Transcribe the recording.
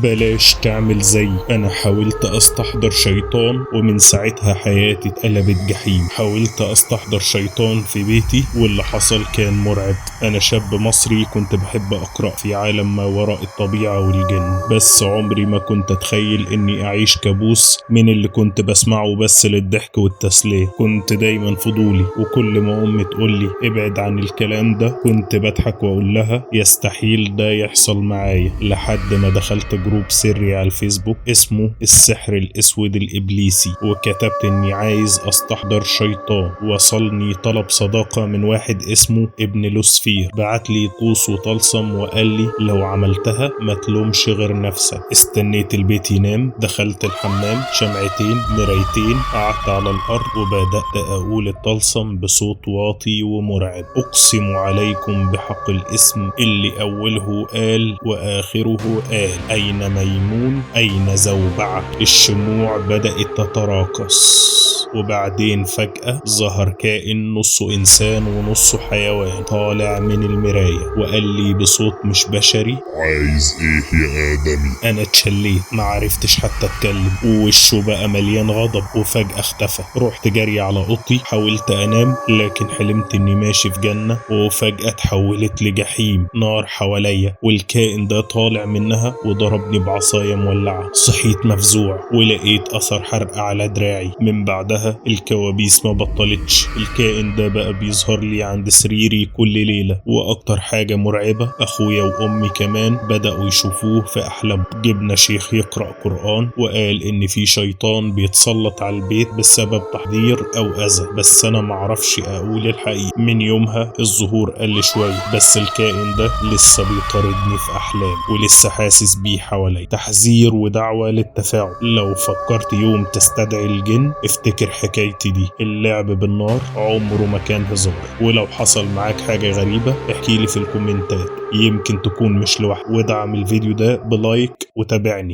بلاش تعمل زي انا حاولت استحضر شيطان ومن ساعتها حياتي اتقلبت جحيم. حاولت استحضر شيطان في بيتي واللي حصل كان مرعب. انا شاب مصري كنت بحب اقرأ في عالم ما وراء الطبيعة والجن، بس عمري ما كنت اتخيل اني اعيش كابوس من اللي كنت بسمعه بس للضحك والتسلية. كنت دايما فضولي، وكل ما امي تقولي ابعد عن الكلام ده كنت بضحك واقول لها يستحيل ده يحصل معايا، لحد ما دخلت جروب سري على الفيسبوك اسمه السحر الاسود الابليسي، وكتبت اني عايز استحضر شيطان. وصلني طلب صداقة من واحد اسمه ابن لوسفير، بعتلي طوس وطلسم وقال لي لو عملتها ما تلومش غير نفسك. استنيت البيت ينام، دخلت الحمام، شمعتين مرايتين، قعدت على الارض وبدأت اقول الطلسم بصوت واطي ومرعب. اقسم عليكم بحق الاسم اللي اوله قال واخره قال، اين ميمون اين زوبعة. الشموع بدأت تتراقص، وبعدين فجأة ظهر كائن نصه انسان ونصه حيوان طالع من المراية وقال لي بصوت مش بشري، عايز ايه يا آدمي؟ انا اتشليت، معرفتش حتى اتكلم، ووشه بقى مليان غضب وفجأة اختفى. رحت جري على اوضتي، حاولت انام لكن حلمت اني ماشي في جنة، وفجأة اتحولت لجحيم، نار حواليا والكائن ده طالع منها وضربني بعصاية مولعة. صحيت مفزوع ولقيت اثر حرق على دراعي. من بعدها الكوابيس ما بطلتش. الكائن ده بقى بيظهر لي عند سريري كل ليلة، واكتر حاجة مرعبة اخويا وامي كمان بدأوا يشوفوه في احلامهم. جبنا شيخ يقرأ قرآن وقال ان في شيطان بيتسلط على البيت بسبب تحضير او اذى، بس انا معرفش اقول الحقيقة. من يومها الظهور قل شوية، بس الكائن ده لسه بيطاردني في احلام ولسه حاسس بيه حوالي. تحذير ودعوة للتفاعل، لو فكرت يوم تستدعي الجن افتكر حكايتي دي، اللعب بالنار عمره ما كان هزار. ولو حصل معاك حاجة غريبة احكيلي في الكومنتات، يمكن تكون مش لوحدك. وادعم الفيديو ده بلايك وتابعني.